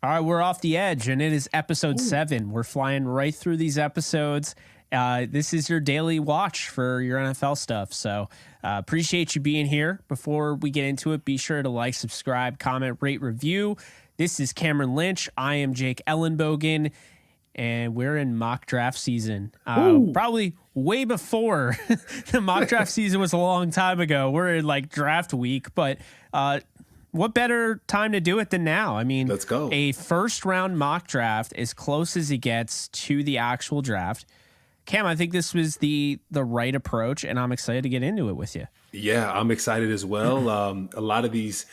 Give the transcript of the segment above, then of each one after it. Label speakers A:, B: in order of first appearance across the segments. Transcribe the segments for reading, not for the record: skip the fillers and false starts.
A: All right, we're off the edge, and it is episode 7. We're flying right through these episodes. This is your daily watch for your NFL stuff. So appreciate you being here. Before we get into it, be sure to like, subscribe, comment, rate, review. This is Cameron Lynch. I am Jake Ellenbogen, and we're in mock draft season. Probably way before the mock draft season was a long time ago. We're in like draft week, but what better time to do it than now? I mean,
B: let's go.
A: A first round mock draft, as close as it gets to the actual draft. Cam, I think this was the right approach, and I'm excited to get into it with you.
B: Yeah, I'm excited as well. A lot of these,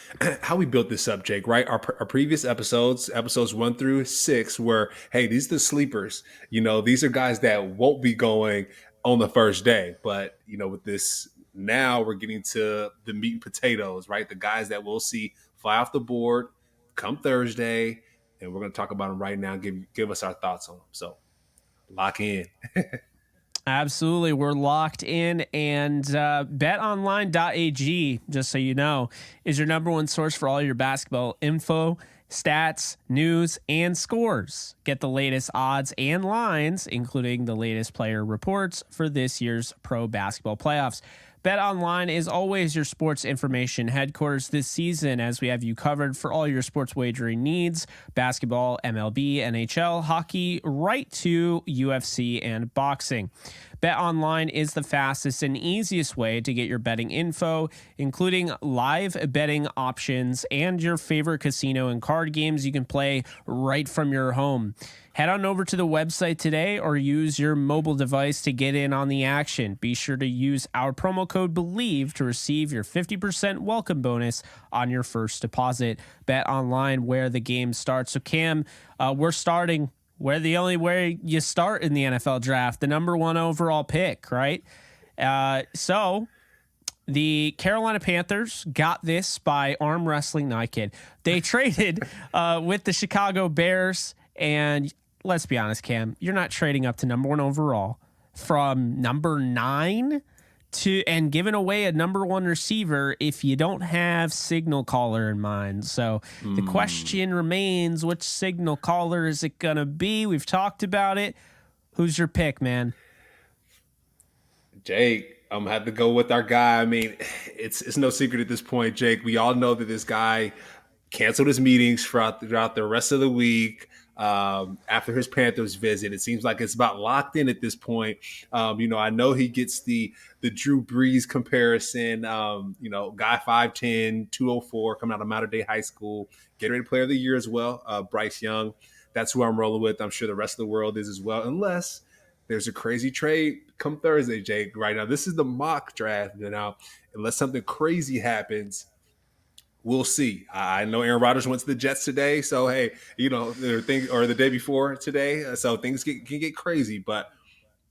B: how we built this up, Jake, right? Our previous episodes 1 through 6 were, hey, these are the sleepers. You know, these are guys that won't be going on the first day. But, you know, with this, now we're getting to the meat and potatoes, right? The guys that we'll see fly off the board come Thursday, and we're going to talk about them right now, give us our thoughts on them. So lock in.
A: Absolutely. We're locked in, and betonline.ag, just so you know, is your number one source for all your basketball info, stats, news, and scores. Get the latest odds and lines, including the latest player reports for this year's pro basketball playoffs. BetOnline is always your sports information headquarters this season, as we have you covered for all your sports wagering needs: basketball, MLB, NHL, hockey, right to UFC and boxing. BetOnline is the fastest and easiest way to get your betting info, including live betting options and your favorite casino and card games you can play right from your home. Head on over to the website today or use your mobile device to get in on the action. Be sure to use our promo code Bleav to receive your 50% welcome bonus on your first deposit. Bet online where the game starts. So Cam, we're starting where the only way you start in the NFL draft, the number 1 overall pick, right? So the Carolina Panthers got this by arm wrestling. No, I kid. They traded with the Chicago Bears, and let's be honest, Cam, you're not trading up to number 1 overall from number 9 and giving away a number 1 receiver if you don't have signal caller in mind. So the question remains, which signal caller is it going to be? We've talked about it. Who's your pick, man?
B: Jake, I'm gonna have to go with our guy. I mean, it's no secret at this point, Jake. We all know that this guy canceled his meetings throughout the rest of the week. After his Panthers visit, it seems like it's about locked in at this point. I know he gets the Drew Brees comparison. Guy 5'10", 204, coming out of Mater Dei High School, Gatorade Player of the Year as well. Bryce Young, that's who I'm rolling with. I'm sure the rest of the world is as well, unless there's a crazy trade come Thursday, Jake. Right now, this is the mock draft. Now, unless something crazy happens, we'll see. I know Aaron Rodgers went to the Jets today, so hey, or the day before today, so things can get crazy. But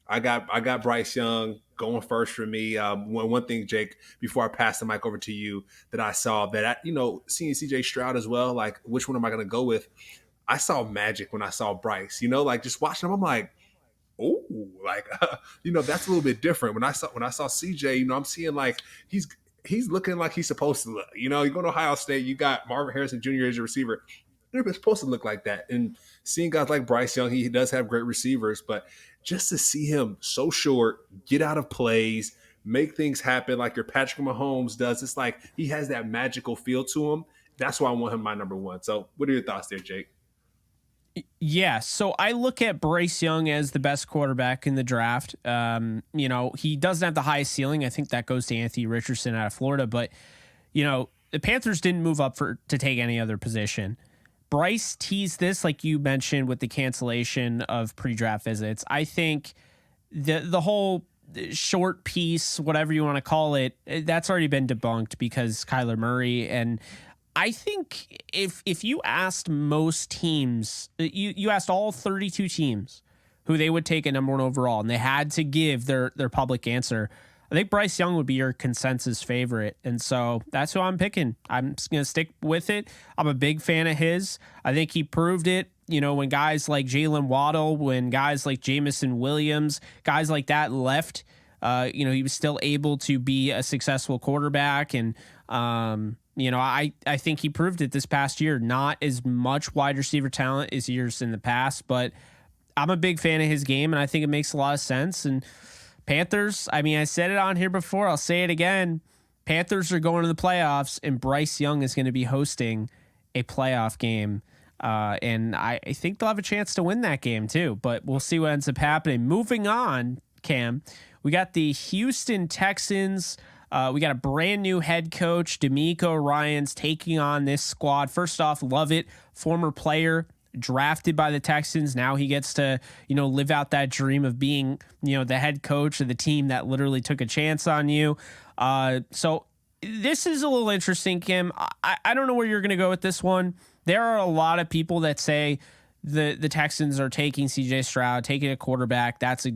B: I got Bryce Young going first for me. One thing, Jake, before I pass the mic over to you, that I saw that seeing CJ Stroud as well. Like, which one am I going to go with? I saw magic when I saw Bryce. Just watching him, I'm like, oh, that's a little bit different. When I saw CJ, I'm seeing like he's looking like he's supposed to look. You go to Ohio State, you got Marvin Harrison Jr. as your receiver. They're supposed to look like that. And seeing guys like Bryce Young, he does have great receivers, but just to see him so short, get out of plays, make things happen like your Patrick Mahomes does, it's like he has that magical feel to him. That's why I want him my number 1. So what are your thoughts there, Jake?
A: Yeah, so I look at Bryce Young as the best quarterback in the draft. He doesn't have the highest ceiling. I think that goes to Anthony Richardson out of Florida. But, the Panthers didn't move up to take any other position. Bryce teased this, like you mentioned, with the cancellation of pre-draft visits. I think the whole short piece, whatever you want to call it, that's already been debunked because Kyler Murray. And I think if you asked most teams, you asked all 32 teams who they would take at number 1 overall, and they had to give their public answer, I think Bryce Young would be your consensus favorite. And so that's who I'm picking. I'm just going to stick with it. I'm a big fan of his. I think he proved it, when guys like Jalen Waddle, when guys like Jamison Williams, guys like that left, he was still able to be a successful quarterback. And, I think he proved it this past year. Not as much wide receiver talent as years in the past, but I'm a big fan of his game, and I think it makes a lot of sense. And Panthers, I mean, I said it on here before. I'll say it again. Panthers are going to the playoffs, and Bryce Young is going to be hosting a playoff game. And I think they'll have a chance to win that game too, but we'll see what ends up happening. Moving on, Cam, we got the Houston Texans. We got a brand new head coach, DeMeco Ryans, taking on this squad. First off, love it. Former player, drafted by the Texans. Now he gets to, live out that dream of being, the head coach of the team that literally took a chance on you. So this is a little interesting, Kim. I don't know where you're going to go with this one. There are a lot of people that say the Texans are taking CJ Stroud, taking a quarterback. That's a,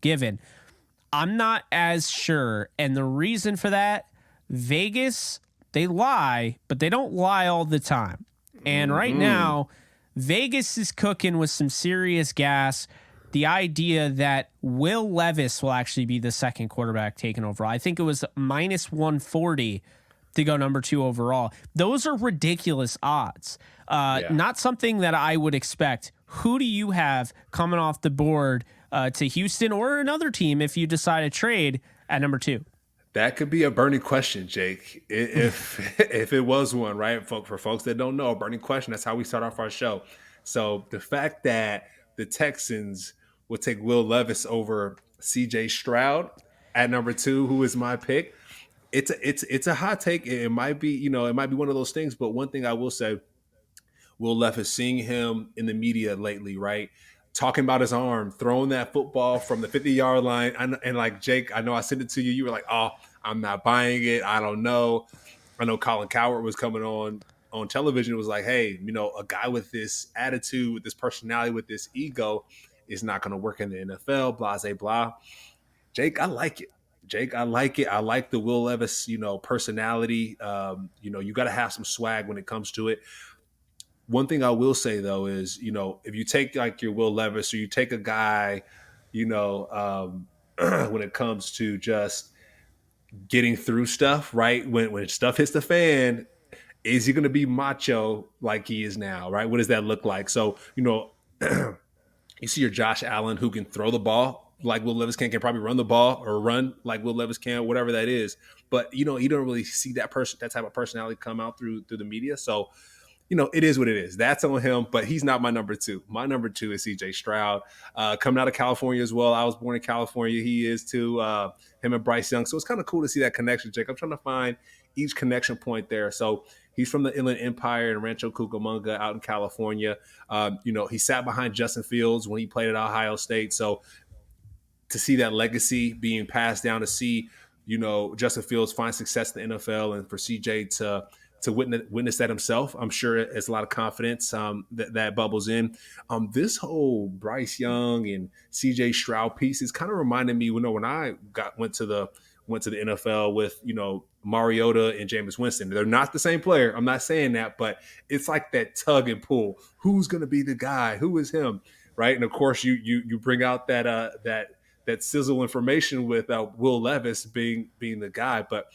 A: given. I'm not as sure. And the reason for that, Vegas, they lie, but they don't lie all the time. And right now, Vegas is cooking with some serious gas. The idea that Will Levis will actually be the second quarterback taken overall. I think it was minus 140 to go number 2 overall. Those are ridiculous odds. Not something that I would expect. Who do you have coming off the board to Houston or another team if you decide to trade at number 2?
B: That could be a burning question, Jake. If it was one, right? For folks that don't know, a burning question. That's how we start off our show. So the fact that the Texans will take Will Levis over CJ Stroud at number 2, who is my pick, it's a hot take. It might be, it might be one of those things. But one thing I will say, Will Levis, seeing him in the media lately, right? Talking about his arm, throwing that football from the 50-yard line. And like, Jake, I know I sent it to you. You were like, oh, I'm not buying it. I don't know. I know Colin Cowherd was coming on television. It was like, hey, a guy with this attitude, with this personality, with this ego is not going to work in the NFL, blah, blah, blah. Jake, I like it. I like the Will Levis, personality. You got to have some swag when it comes to it. One thing I will say, though, is, if you take like your Will Levis or you take a guy, when it comes to just getting through stuff, right? When stuff hits the fan, is he going to be macho like he is now, right? What does that look like? So, you see your Josh Allen who can throw the ball like Will Levis can probably run the ball or run like Will Levis can, whatever that is. But, you don't really see that type of personality come out through the media. So, it is what it is. That's on him, but he's not my number 2. My number 2 is CJ Stroud, coming out of California as well. I was born in California. He is too, him and Bryce Young. So it's kind of cool to see that connection, Jake. I'm trying to find each connection point there. So he's from the Inland Empire in Rancho Cucamonga out in California. He sat behind Justin Fields when he played at Ohio State. So to see that legacy being passed down, to see, Justin Fields find success in the NFL, and for CJ to witness that himself, I'm sure it's a lot of confidence that bubbles in. This whole Bryce Young and CJ Stroud piece is kind of reminding me, when I went to the NFL with, Mariota and Jameis Winston. They're not the same player. I'm not saying that, but it's like that tug and pull. Who's going to be the guy? Who is him? Right. And of course you bring out that sizzle information with Will Levis being the guy, but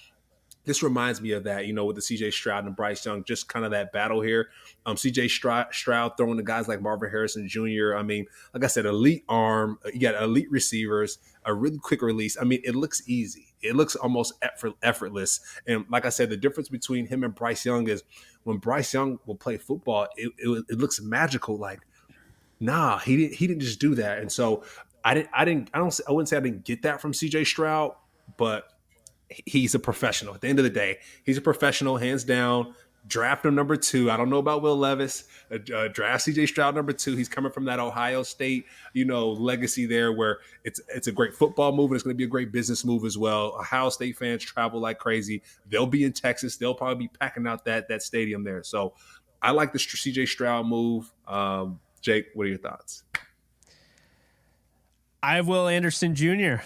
B: this reminds me of that, with the CJ Stroud and Bryce Young, just kind of that battle here. CJ Stroud throwing to guys like Marvin Harrison Jr. I mean, like I said, elite arm. You got elite receivers, a really quick release. I mean, it looks easy. It looks almost effortless. And like I said, the difference between him and Bryce Young is when Bryce Young will play football, it looks magical. Like, nah, he didn't just do that. And so I wouldn't say I didn't get that from CJ Stroud, but he's a professional. At the end of the day, he's a professional, hands down. Draft him number 2. I don't know about Will Levis. Draft CJ Stroud number 2. He's coming from that Ohio State, legacy there, where it's a great football move, and it's going to be a great business move as well. Ohio State fans travel like crazy. They'll be in Texas. They'll probably be packing out that stadium there. So I like the CJ Stroud move. Jake, what are your thoughts?
A: I have Will Anderson Jr.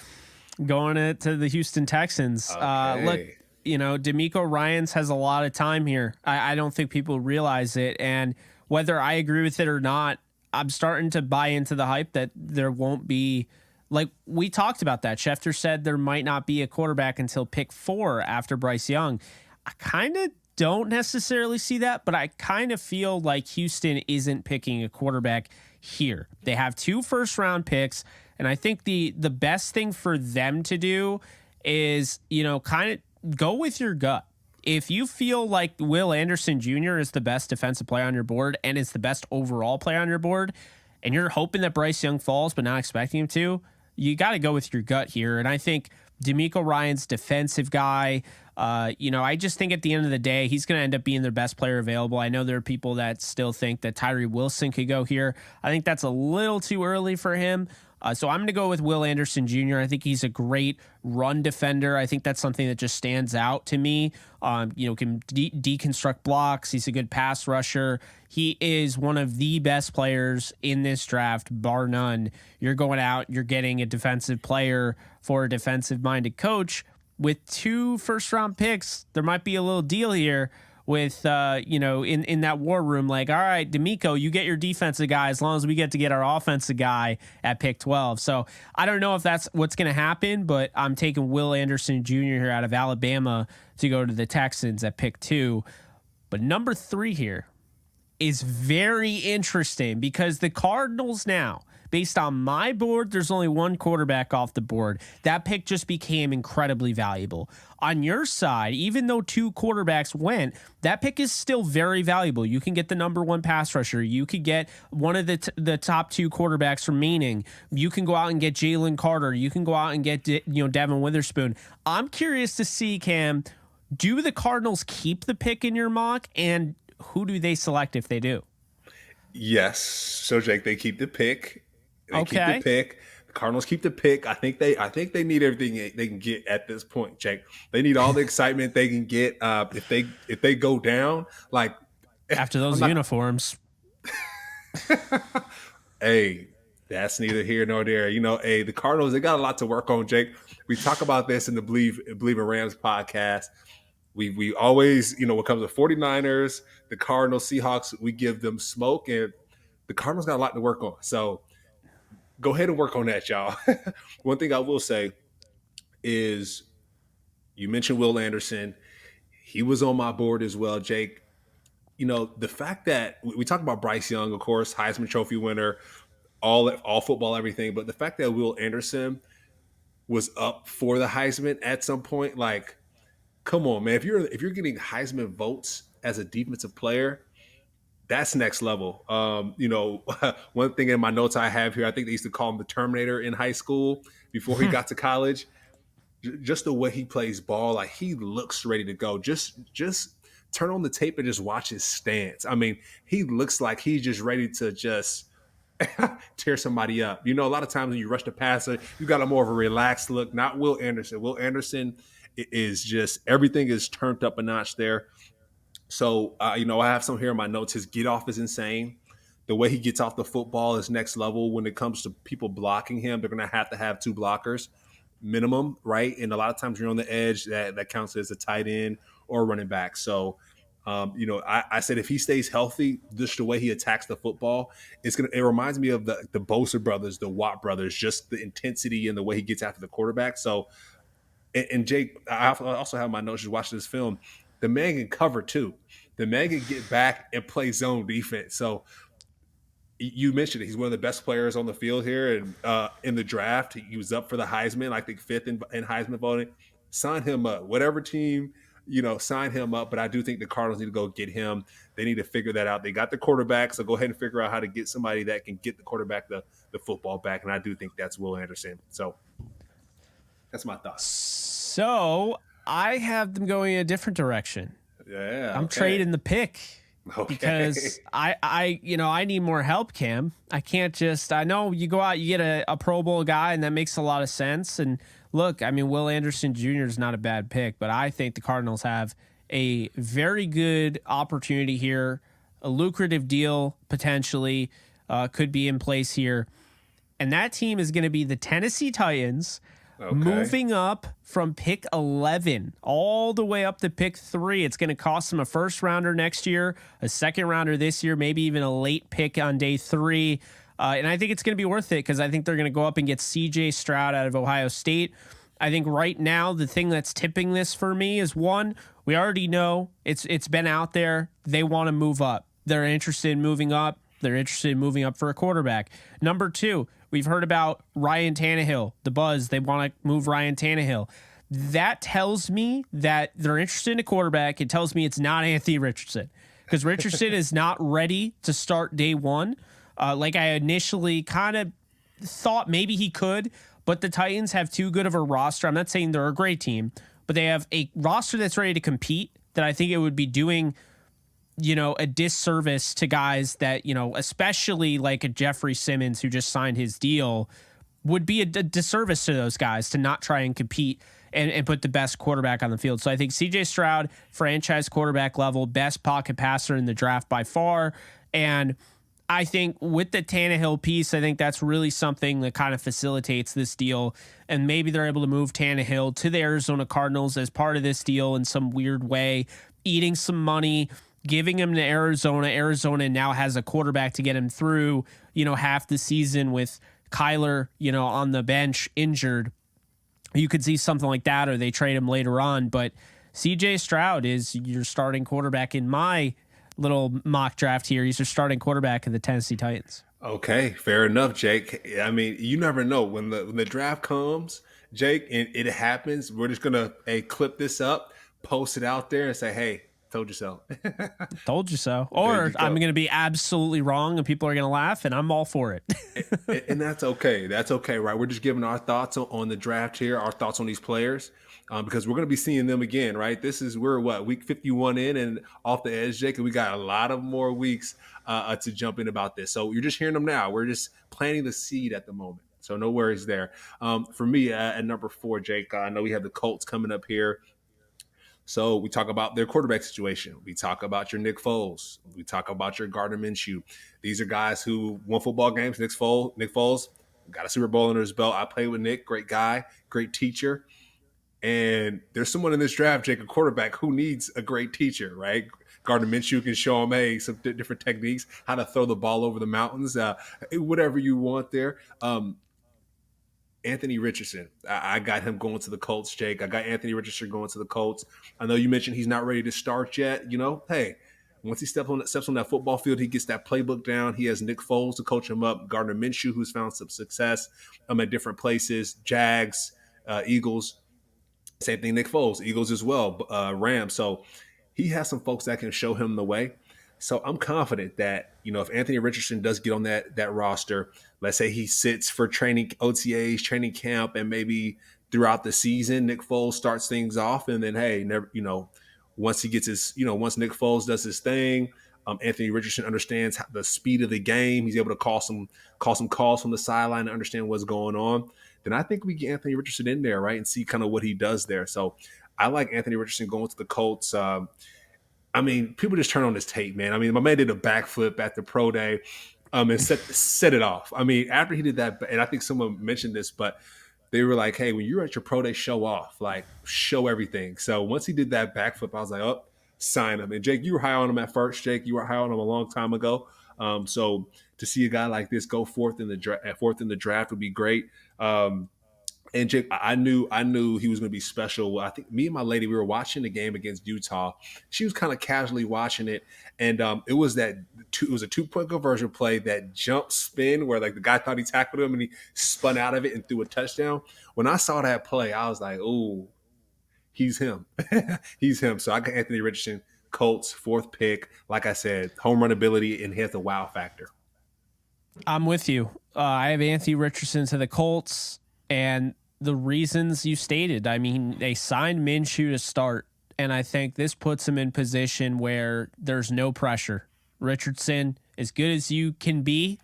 A: going to the Houston Texans.
B: Okay.
A: Look, DeMeco Ryans has a lot of time here. I don't think people realize it. And whether I agree with it or not, I'm starting to buy into the hype that there won't be, like we talked about that. Schefter said there might not be a quarterback until pick 4 after Bryce Young. I kind of don't necessarily see that, but I kind of feel like Houston isn't picking a quarterback here. They have 2 first-round picks, and I think the best thing for them to do is, kind of go with your gut. If you feel like Will Anderson Jr. is the best defensive player on your board and is the best overall player on your board, and you're hoping that Bryce Young falls but not expecting him to, you got to go with your gut here. And I think D'Amico Ryan's defensive guy. I just think at the end of the day, he's going to end up being their best player available. I know there are people that still think that Tyree Wilson could go here. I think that's a little too early for him. So I'm going to go with Will Anderson Jr. I think he's a great run defender. I think that's something that just stands out to me. Can deconstruct blocks. He's a good pass rusher. He is one of the best players in this draft, bar none. You're going out, you're getting a defensive player for a defensive-minded coach. With 2 first-round picks, there might be a little deal here with, in that war room, like, all right, D'Amico, you get your defensive guy as long as we get to get our offensive guy at pick 12. So I don't know if that's what's going to happen, but I'm taking Will Anderson Jr. here out of Alabama to go to the Texans at pick 2. But number 3 here is very interesting because the Cardinals now, based on my board, there's only 1 quarterback off the board. That pick just became incredibly valuable. On your side, even though 2 quarterbacks went, that pick is still very valuable. You can get the number 1 pass rusher. You could get one of the top 2 quarterbacks remaining. You can go out and get Jalen Carter. You can go out and get Devin Witherspoon. I'm curious to see, Cam, do the Cardinals keep the pick in your mock, and who do they select if they do?
B: Yes. So, Jake, they keep the pick. They
A: keep
B: the pick. The Cardinals keep the pick. I think they need everything they can get at this point, Jake. They need all the excitement they can get. If they go down, like
A: after those uniforms.
B: Hey, that's neither here nor there. The Cardinals, they got a lot to work on, Jake. We talk about this in the Bleav in Rams podcast. We always, when it comes to 49ers, the Cardinals, Seahawks, we give them smoke, and the Cardinals got a lot to work on. So go ahead and work on that, y'all. One thing I will say is you mentioned Will Anderson. He was on my board as well, Jake. The fact that we talk about Bryce Young, of course, Heisman Trophy winner, all football, everything. But the fact that Will Anderson was up for the Heisman at some point, like, come on, man. If you're getting Heisman votes as a defensive player, that's next level. One thing in my notes I have here, I think they used to call him the Terminator in high school before he got to college. Just the way he plays ball, like he looks ready to go. Just turn on the tape and just watch his stance. I mean, he looks like he's just ready to just tear somebody up. A lot of times when you rush the passer, you got a more of a relaxed look. Not Will Anderson. Will Anderson is just everything is turned up a notch there. So, I have some here in my notes. His get off is insane. The way he gets off the football is next level. When it comes to people blocking him, they're going to have 2 blockers minimum, right? And a lot of times you're on the edge, that counts as a tight end or running back. So, I said if he stays healthy, just the way he attacks the football, it reminds me of the Bosa brothers, the Watt brothers, just the intensity and the way he gets after the quarterback. So, and Jake, I also have my notes just watching this film. The man can cover too. The man can get back and play zone defense. So you mentioned it. He's one of the best players on the field here. And in the draft, he was up for the Heisman, I think 5th in Heisman voting. Sign him up. Whatever team, sign him up. But I do think the Cardinals need to go get him. They need to figure that out. They got the quarterback, so go ahead and figure out how to get somebody that can get the quarterback the football back. And I do think that's Will Anderson. So that's my thoughts.
A: So I have them going in a different direction.
B: Yeah,
A: I'm trading the pick because I need more help, Cam. I can't I know you go out, you get a Pro Bowl guy, and that makes a lot of sense. And look, I mean, Will Anderson Jr. is not a bad pick, but I think the Cardinals have a very good opportunity here. A lucrative deal potentially could be in place here. And that team is going to be the Tennessee Titans. Okay. Moving up from pick 11 all the way up to pick 3. It's going to cost them a 1st-rounder next year, a 2nd-rounder this year, maybe even a late pick on day 3. And I think it's going to be worth it because I think they're going to go up and get C.J. Stroud out of Ohio State. I think right now the thing that's tipping this for me is one, we already know it's been out there. They want to move up. They're interested in moving up. They're interested in moving up for a quarterback. Number two, we've heard about Ryan Tannehill, the buzz. They want to move Ryan Tannehill. That tells me that they're interested in a quarterback. It tells me it's not Anthony Richardson, because Richardson is not ready to start day one. Like I initially kind of thought maybe he could, but the Titans have too good of a roster. I'm not saying they're a great team, but they have a roster that's ready to compete that I think it would be doing, a disservice to guys that, especially like a Jeffrey Simmons who just signed his deal, would be a disservice to those guys to not try and compete and put the best quarterback on the field. So I think CJ Stroud, franchise quarterback level, best pocket passer in the draft by far. And I think with the Tannehill piece, I think that's really something that kind of facilitates this deal. And maybe they're able to move Tannehill to the Arizona Cardinals as part of this deal in some weird way, eating some money, giving him to Arizona. Arizona now has a quarterback to get him through, half the season with Kyler, on the bench injured. You could see something like that, or they trade him later on. But CJ Stroud is your starting quarterback in my little mock draft here. He's your starting quarterback of the Tennessee Titans.
B: Okay, fair enough, Jake. I mean, you never know when the draft comes, Jake, and it happens. We're just gonna clip this up, post it out there, and say, "Hey, told you so."
A: Told you so. Or I'm going to be absolutely wrong, and people are going to laugh, and I'm all for it.
B: And that's okay. That's okay, right? We're just giving our thoughts on the draft here, our thoughts on these players, because we're going to be seeing them again, right? We're week 51 in and off the edge, Jake, and we got a lot of more weeks to jump in about this. So you're just hearing them now. We're just planting the seed at the moment. So no worries there. For me, at number 4, Jake, I know we have the Colts coming up here. So we talk about their quarterback situation. We talk about your Nick Foles. We talk about your Gardner Minshew. These are guys who won football games. Nick Foles got a Super Bowl under his belt. I played with Nick. Great guy, great teacher. And there's someone in this draft, Jake, a quarterback, who needs a great teacher, right? Gardner Minshew can show him, some different techniques, how to throw the ball over the mountains, whatever you want there. Anthony Richardson. I got him going to the Colts, Jake. I got Anthony Richardson going to the Colts. I know you mentioned he's not ready to start yet. Hey, once he steps on that football field, he gets that playbook down. He has Nick Foles to coach him up, Gardner Minshew, who's found some success at different places, Jags, Eagles. Same thing, Nick Foles, Eagles as well, Rams. So he has some folks that can show him the way. So I'm confident that, if Anthony Richardson does get on that roster, let's say he sits for training OTAs, training camp, and maybe throughout the season, Nick Foles starts things off. And then, hey, once he gets once Nick Foles does his thing, Anthony Richardson understands the speed of the game. He's able to call some calls from the sideline and understand what's going on. Then I think we get Anthony Richardson in there, right, and see kind of what he does there. So I like Anthony Richardson going to the Colts. People just turn on his tape, man. My man did a backflip at the pro day and set it off. After he did that, and I think someone mentioned this, but they were like, hey, when you're at your pro day, show off, like show everything. So once he did that backflip, I was like, oh, sign him. And Jake, you were high on him at first. Jake, you were high on him a long time ago. So to see a guy like this go fourth in the draft would be great. And Jake, I knew he was going to be special. I think me and my lady, we were watching the game against Utah. She was kind of casually watching it, and it was a 2-point conversion play, that jump spin where like the guy thought he tackled him and he spun out of it and threw a touchdown. When I saw that play, I was like, "Oh, he's him, he's him." So I got Anthony Richardson, Colts, 4th pick. Like I said, home run ability, and he has the wow factor.
A: I'm with you. I have Anthony Richardson to the Colts, and the reasons you stated. They signed Minshew to start, and I think this puts him in position where there's no pressure. Richardson, as good as you can be,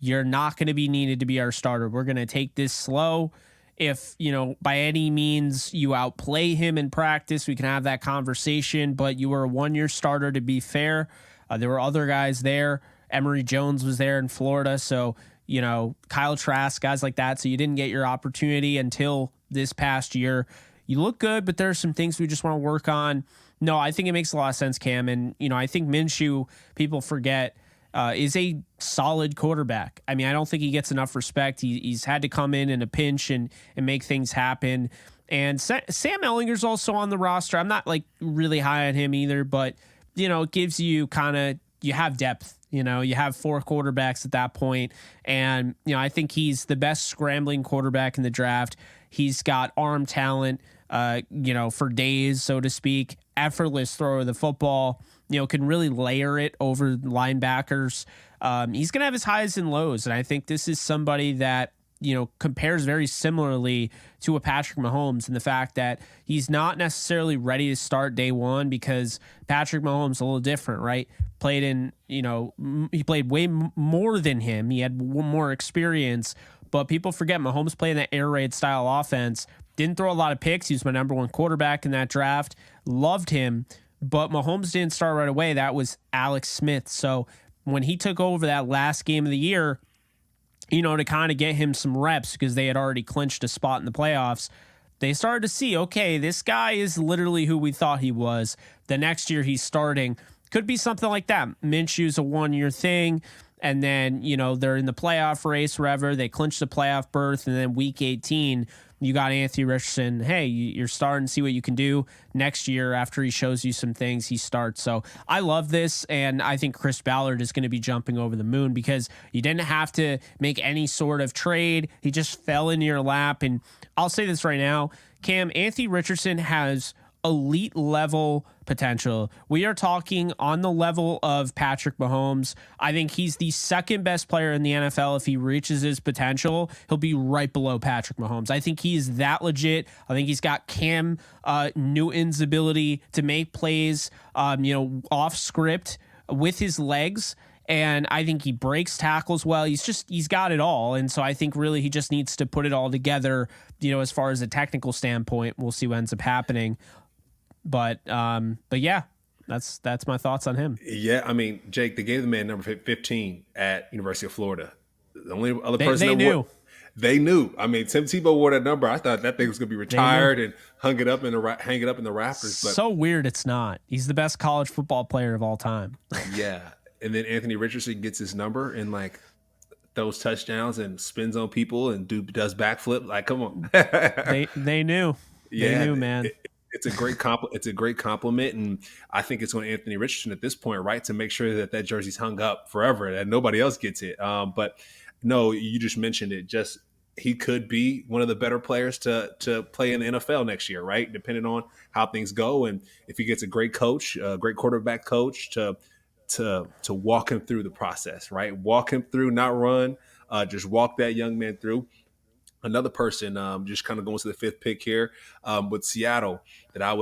A: you're not going to be needed to be our starter. We're going to take this slow. If, by any means you outplay him in practice, we can have that conversation, but you were a 1-year starter, to be fair. There were other guys there. Emory Jones was there in Florida, so Kyle Trask, guys like that. So you didn't get your opportunity until this past year. You look good, but there are some things we just want to work on. No, I think it makes a lot of sense, Cam. And, I think Minshew, people forget, is a solid quarterback. I don't think he gets enough respect. He's had to come in a pinch and make things happen. And Sam Ellinger's also on the roster. I'm not like really high on him either, but it gives you you have depth. You have 4 quarterbacks at that point, and I think he's the best scrambling quarterback in the draft. He's got arm talent, for days, so to speak. Effortless thrower of the football. Can really layer it over linebackers. He's gonna have his highs and lows, and I think this is somebody that compares very similarly to a Patrick Mahomes in the fact that he's not necessarily ready to start day one because Patrick Mahomes is a little different, right? He played way more than him. He had more experience, but people forget Mahomes played in that air raid style offense. Didn't throw a lot of picks. He was my number 1 quarterback in that draft. Loved him, but Mahomes didn't start right away. That was Alex Smith. So when he took over that last game of the year, to kind of get him some reps because they had already clinched a spot in the playoffs, they started to see, okay, this guy is literally who we thought he was. The next year he's starting. Could be something like that. Minshew's a 1-year thing, and then, they're in the playoff race, wherever. They clinch the playoff berth, and then week 18, you got Anthony Richardson. Hey, you're starting to see what you can do. Next year, after he shows you some things, he starts. So I love this, and I think Chris Ballard is going to be jumping over the moon because you didn't have to make any sort of trade. He just fell into your lap. And I'll say this right now, Cam, Anthony Richardson has elite level potential. We are talking on the level of Patrick Mahomes. I think he's the second best player in the NFL. If he reaches his potential, he'll be right below Patrick Mahomes. I think he is that legit. I think he's got Cam Newton's ability to make plays, off script with his legs. And I think he breaks tackles well. He's got it all. And so I think really he just needs to put it all together, as far as a technical standpoint. We'll see what ends up happening. But yeah, that's my thoughts on him.
B: Yeah, I mean, Jake, they gave the man number 15 at University of Florida. The only other person
A: they knew.
B: They knew. I mean, Tim Tebow wore that number. I thought that thing was going to be retired and hang it up in the rafters. But
A: so weird, it's not. He's the best college football player of all time.
B: Yeah, and then Anthony Richardson gets his number and like throws touchdowns and spins on people and does backflip. Like, come on.
A: they knew.
B: Yeah,
A: they knew, man.
B: It's a great compliment, and I think it's on Anthony Richardson at this point, right, to make sure that jersey's hung up forever, that nobody else gets it. But no, you just mentioned it. Just he could be one of the better players to play in the NFL next year, right? Depending on how things go, and if he gets a great coach, a great quarterback coach to walk him through the process, right? Walk him through, not run. Just walk that young man through. Another person, just kind of going to the 5th pick here, with Seattle, that I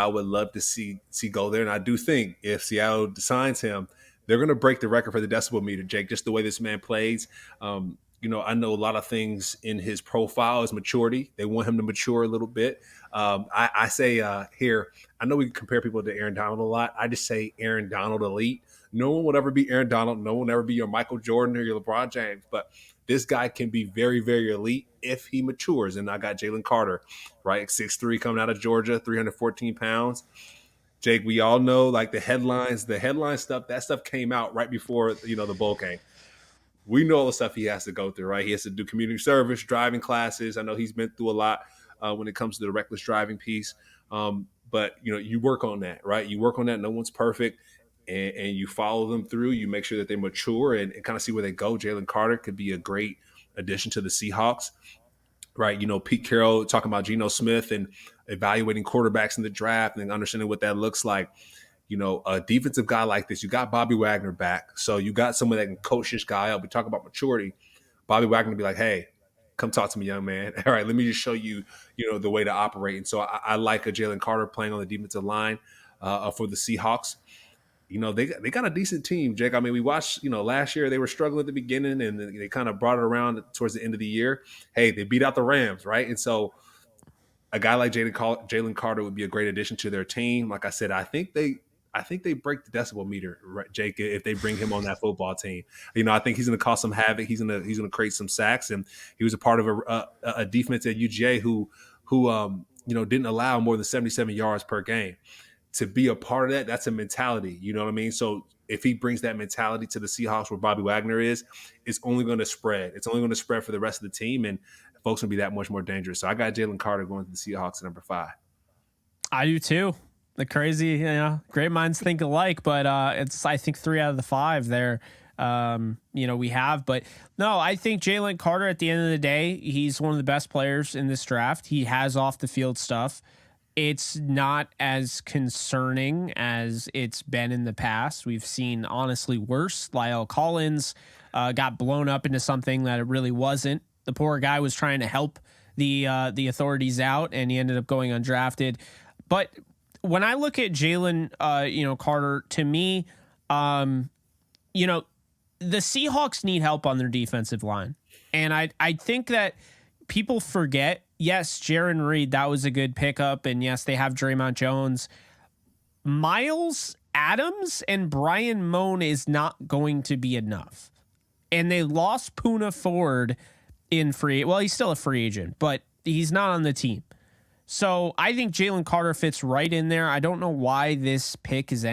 B: would love to see go there, and I do think if Seattle signs him, they're going to break the record for the decibel meter, Jake. Just the way this man plays, I know a lot of things in his profile is maturity. They want him to mature a little bit. I say here, I know we compare people to Aaron Donald a lot. I just say Aaron Donald elite. No one will ever be Aaron Donald. No one will ever be your Michael Jordan or your LeBron James, but this guy can be very, very elite if he matures. And I got Jalen Carter, right? 6'3", coming out of Georgia, 314 pounds. Jake, we all know like the headline stuff, that stuff came out right before, the bowl game. We know all the stuff he has to go through, right? He has to do community service, driving classes. I know he's been through a lot when it comes to the reckless driving piece. But, you work on that, right? You work on that. No one's perfect. And you follow them through. You make sure that they mature and kind of see where they go. Jalen Carter could be a great addition to the Seahawks, right? Pete Carroll talking about Geno Smith and evaluating quarterbacks in the draft and understanding what that looks like. A defensive guy like this, you got Bobby Wagner back. So you got someone that can coach this guy up. We talk about maturity. Bobby Wagner be like, hey, come talk to me, young man. All right, let me just show you, the way to operate. And so I like a Jalen Carter playing on the defensive line for the Seahawks. They got a decent team, Jake. I mean, we watched, last year they were struggling at the beginning and they kind of brought it around towards the end of the year. Hey, they beat out the Rams, right? And so a guy like Jalen Carter would be a great addition to their team. Like I said, I think they break the decibel meter, right, Jake, if they bring him on that football team. I think he's going to cause some havoc. He's going to create some sacks, and he was a part of a defense at UGA who didn't allow more than 77 yards per game. To be a part of that, that's a mentality. You know what I mean? So if he brings that mentality to the Seahawks where Bobby Wagner is, it's only going to spread. It's only going to spread for the rest of the team, and folks will be that much more dangerous. So I got Jalen Carter going to the Seahawks at number 5.
A: I do too. The crazy, great minds think alike, but it's, I think, 3 out of the 5 there. We have, but no, I think Jalen Carter, at the end of the day, he's one of the best players in this draft. He has off the field stuff. It's not as concerning as it's been in the past. We've seen honestly worse. Lyle Collins got blown up into something that it really wasn't. The poor guy was trying to help the authorities out, and he ended up going undrafted. But when I look at Jalen, Carter, to me, the Seahawks need help on their defensive line. And I think that people forget, yes, Jaron Reed, that was a good pickup. And yes, they have Draymond Jones. Miles Adams and Brian Moan is not going to be enough. And they lost Poona Ford in he's still a free agent, but he's not on the team. So I think Jalen Carter fits right in there. I don't know why this pick is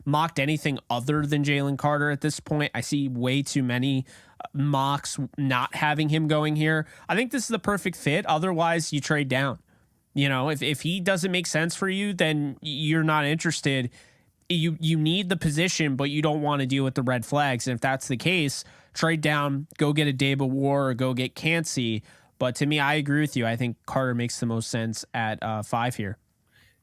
A: mocked anything other than Jalen Carter at this point. I see way too many mocks not having him going here. I think this is the perfect fit. Otherwise, you trade down. If he doesn't make sense for you, then you're not interested. You need the position, but you don't want to deal with the red flags. And if that's the case, trade down, go get a Daba War or go get Cansey. But to me, I agree with you. I think Carter makes the most sense at 5 here.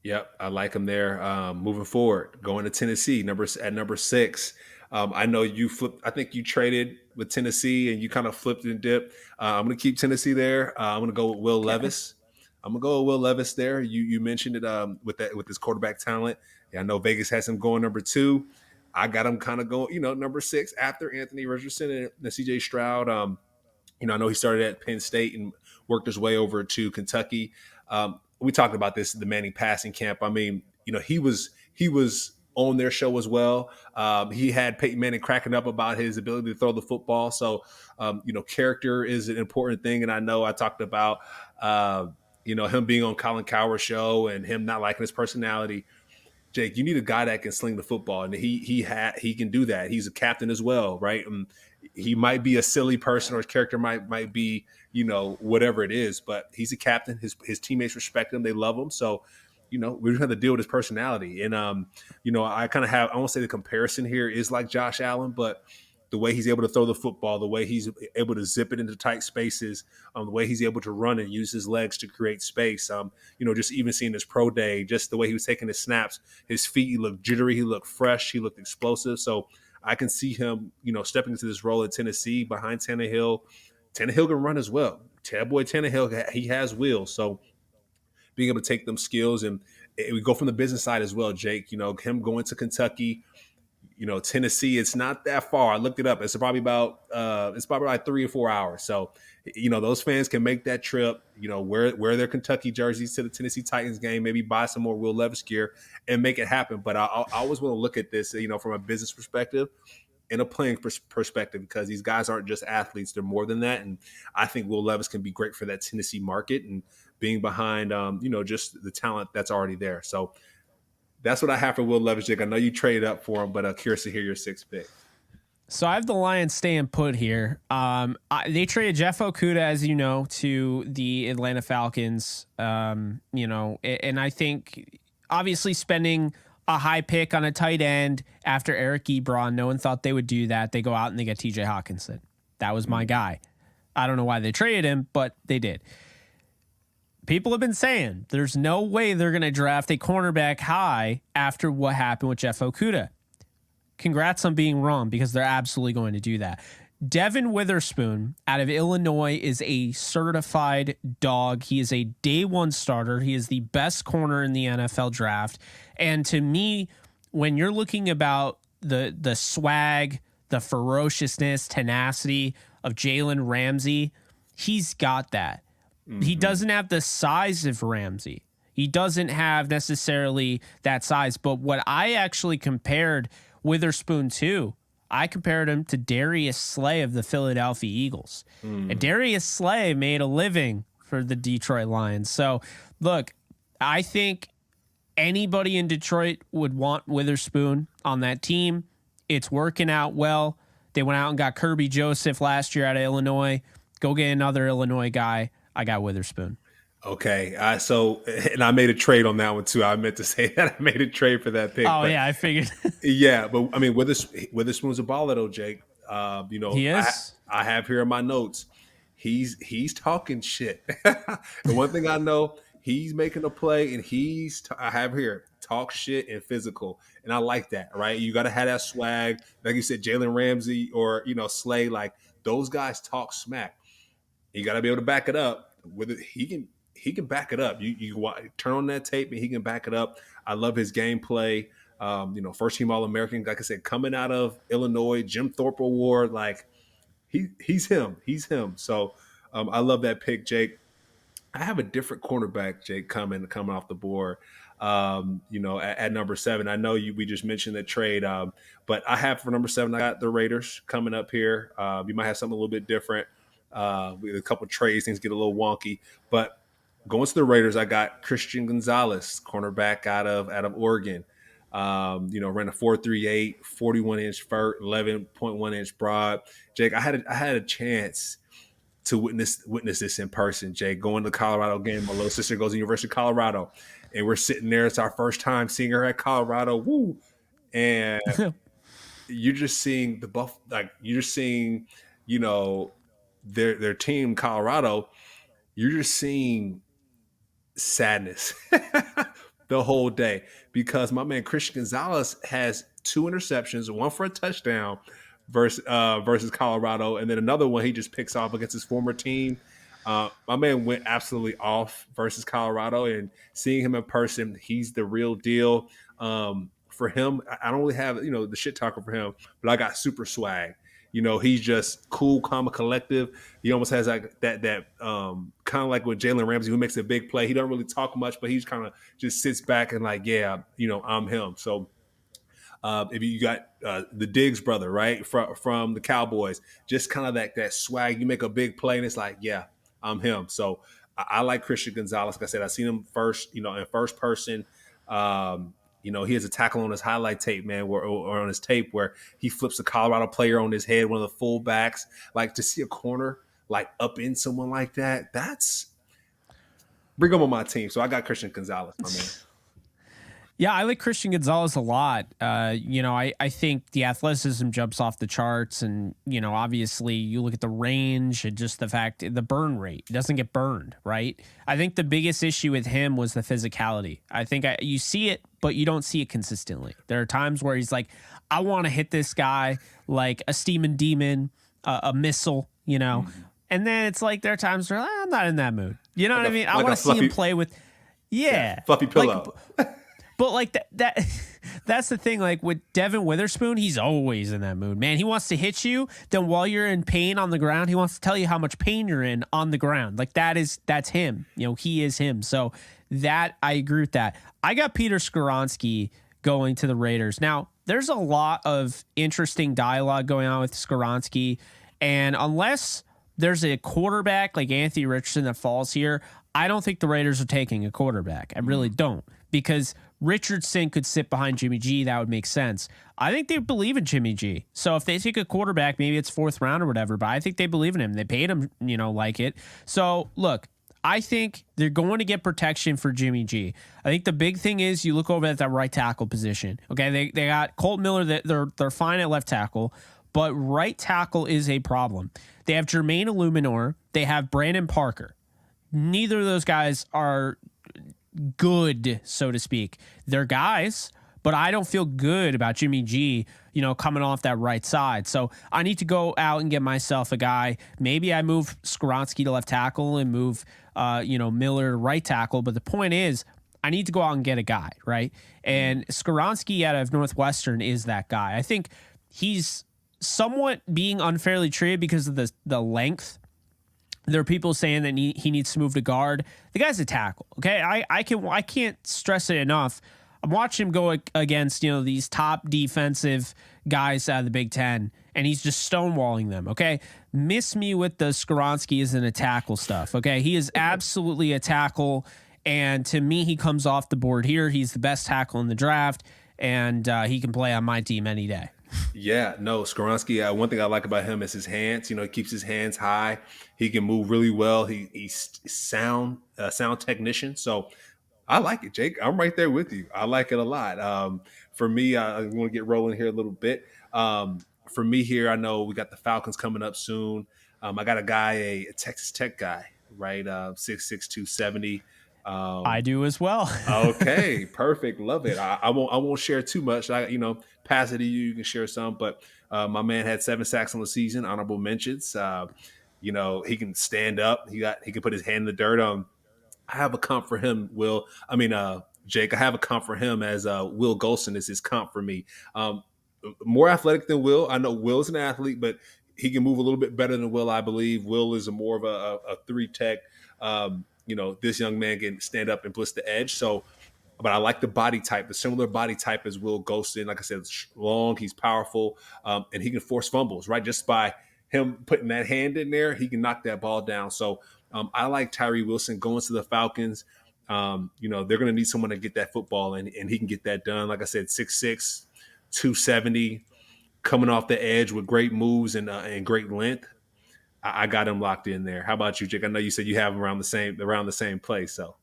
B: Yep, I like him there. Moving forward, going to Tennessee, at number 6. I know you flipped. I think you traded with Tennessee and you kind of flipped and dipped. I'm going to keep Tennessee there. I'm going to go with Will Levis. I'm going to go with Will Levis there. You mentioned it with his quarterback talent. Yeah, I know Vegas has him going number 2. I got him kind of going, number 6 after Anthony Richardson and C.J. Stroud. I know he started at Penn State and worked his way over to Kentucky. We talked about this in the Manning passing camp. I mean, he was on their show as well. He had Peyton Manning cracking up about his ability to throw the football. So, character is an important thing. And I know I talked about, him being on Colin Cowherd's show and him not liking his personality. Jake, you need a guy that can sling the football, and he can do that. He's a captain as well, right? And he might be a silly person, or his character might be, whatever it is, but he's a captain. His teammates respect him; they love him. So, we're gonna have to deal with his personality. And I kind of I won't say the comparison here is like Josh Allen, but the way he's able to throw the football, the way he's able to zip it into tight spaces, the way he's able to run and use his legs to create space. Just even seeing his pro day, just the way he was taking his snaps, his feet, he looked jittery, he looked fresh, he looked explosive. So I can see him, stepping into this role at Tennessee behind Tannehill. Tannehill can run as well. Boy Tannehill, he has wheels. So being able to take them skills, and we go from the business side as well, Jake, him going to Kentucky, Tennessee, it's not that far. I looked it up. It's probably like 3 or 4 hours. So, those fans can make that trip, wear their Kentucky jerseys to the Tennessee Titans game, maybe buy some more Will Levis gear and make it happen. But I always want to look at this, from a business perspective and a playing perspective, because these guys aren't just athletes. They're more than that. And I think Will Levis can be great for that Tennessee market and being behind, just the talent that's already there. So, that's what I have for Will Levis, Jake. I know you traded up for him, but curious to hear your 6th pick.
A: So I have the Lions staying put here. They traded Jeff Okudah, as you know, to the Atlanta Falcons. And I think obviously spending a high pick on a tight end after Eric Ebron, no one thought they would do that. They go out and they get TJ Hawkinson. That was my guy. I don't know why they traded him, but they did. People have been saying there's no way they're going to draft a cornerback high after what happened with Jeff Okudah. Congrats on being wrong, because they're absolutely going to do that. Devin Witherspoon out of Illinois is a certified dog. He is a day one starter. He is the best corner in the NFL draft. And to me, when you're looking about the swag, the ferociousness, tenacity of Jalen Ramsey, he's got that. Mm-hmm. He doesn't have the size of Ramsey. He doesn't have necessarily that size. But what I actually compared Witherspoon to, I compared him to Darius Slay of the Philadelphia Eagles. And Darius Slay made a living for the Detroit Lions. So, look, I think anybody in Detroit would want Witherspoon on that team. It's working out well. They went out and got Kirby Joseph last year out of Illinois. Go get another Illinois guy. I got Witherspoon.
B: Okay, and I made a trade on that one too. I meant to say that I made a trade for that pick.
A: Oh,
B: but
A: yeah, I figured.
B: yeah, but I mean, Witherspoon's a baller though, Jake.
A: He is.
B: I have here in my notes, he's talking shit. The one thing I know, he's making a play, and I have here talk shit and physical, and I like that. Right, you got to have that swag, like you said, Jalen Ramsey or Slay. Like those guys talk smack. You got to be able to back it up. With it, he can back it up. You turn on that tape and he can back it up. I love his gameplay. First team All-American, like I said, coming out of Illinois, Jim Thorpe Award, like he's him. So I love that pick, Jake. I have a different cornerback, Jake, coming off the board. At number 7. I know we just mentioned the trade, but I have for number 7, I got the Raiders coming up here. You might have something a little bit different. With a couple of trades, things get a little wonky, but going to the Raiders, I got Christian Gonzalez, cornerback out of Oregon. Ran a 4.38, 41-inch vert, 11.1-inch broad. Jake, I had a chance to witness this in person. Jake, going to the Colorado game. My little sister goes to the University of Colorado, and we're sitting there. It's our first time seeing her at Colorado. Woo! And you're just seeing their team, Colorado. You're just seeing sadness the whole day because my man Christian Gonzalez has 2 interceptions, one for a touchdown versus Colorado, and then another one he just picks off against his former team. My man went absolutely off versus Colorado, and seeing him in person, he's the real deal. For him, I don't really have the shit talker for him, but I got super swag. He's just cool, calm, and collective. He almost has like that kind of like with Jalen Ramsey, who makes a big play. He don't really talk much, but he's kind of just sits back and like, yeah, I'm him. So if you got the Diggs brother, right, from the Cowboys, just kind of that swag. You make a big play, and it's like, yeah, I'm him. So I like Christian Gonzalez. Like I said, I seen him first, in first person. He has a tackle on his highlight tape, man, or on his tape where he flips a Colorado player on his head, one of the fullbacks. Like, to see a corner like up in someone like that, bring him on my team. So I got Christian Gonzalez, my man.
A: Yeah, I like Christian Gonzalez a lot. I think the athleticism jumps off the charts, and obviously you look at the range and just the burn rate. He doesn't get burned, right? I think the biggest issue with him was the physicality. I think you see it, but you don't see it consistently. There are times where he's like, I want to hit this guy like a steaming demon, a missile, and then it's like there are times where I'm not in that mood. You know what I mean? I want to see him play with,
B: fluffy pillow.
A: But like that's the thing. Like with Devin Witherspoon, he's always in that mood, man. He wants to hit you. Then while you're in pain on the ground, he wants to tell you how much pain you're in on the ground. Like that's him. He is him. So that I agree with that. I got Peter Skoronski going to the Raiders. Now there's a lot of interesting dialogue going on with Skoronski, and unless there's a quarterback like Anthony Richardson that falls here, I don't think the Raiders are taking a quarterback. I really don't, because Richardson could sit behind Jimmy G. That would make sense. I think they believe in Jimmy G. So if they take a quarterback, maybe it's 4th round or whatever, but I think they believe in him. They paid him, like it. So look, I think they're going to get protection for Jimmy G. I think the big thing is you look over at that right tackle position. Okay, they got Colt Miller. They're fine at left tackle, but right tackle is a problem. They have Jermaine Illuminor. They have Brandon Parker. Neither of those guys are good, so to speak. They're guys, but I don't feel good about Jimmy G, coming off that right side. So I need to go out and get myself a guy. Maybe I move Skoronski to left tackle and move, Miller to right tackle. But the point is, I need to go out and get a guy, right? And Skoronski out of Northwestern is that guy. I think he's somewhat being unfairly treated because of the length. There are people saying that he needs to move to guard. The guy's a tackle. Okay, I can't stress it enough. I'm watching him go against these top defensive guys out of the Big Ten, and he's just stonewalling them. Okay, miss me with the Skoronski isn't a tackle stuff. Okay, he is absolutely a tackle, and to me, he comes off the board here. He's the best tackle in the draft, and he can play on my team any day.
B: Yeah, no, Skoronski. One thing I like about him is his hands. He keeps his hands high. He can move really well. He's sound technician. So I like it, Jake. I'm right there with you. I like it a lot. For me, I want to get rolling here a little bit. For me here, I know we got the Falcons coming up soon. I got a guy, a Texas Tech guy, right? 6'6", 270.
A: I do as well.
B: Okay, perfect. Love it. I won't share too much. Pass it to you. You can share some, but my man had 7 sacks on the season. Honorable mentions. He can stand up. He can put his hand in the dirt. I have a comp for him, Will. Jake, I have a comp for him as Will Golson is his comp for me. More athletic than Will. I know Will's an athlete, but he can move a little bit better than Will, I believe. Will is more of a three tech. This young man can stand up and blitz the edge. So, but I like the body type, the similar body type as Will Golson. Like I said, it's long, he's powerful, and he can force fumbles, right? Just by him putting that hand in there, he can knock that ball down. So I like Tyree Wilson going to the Falcons. They're going to need someone to get that football, and he can get that done. Like I said, 6'6", 270, coming off the edge with great moves and great length. I got him locked in there. How about you, Jake? I know you said you have him around the same place. So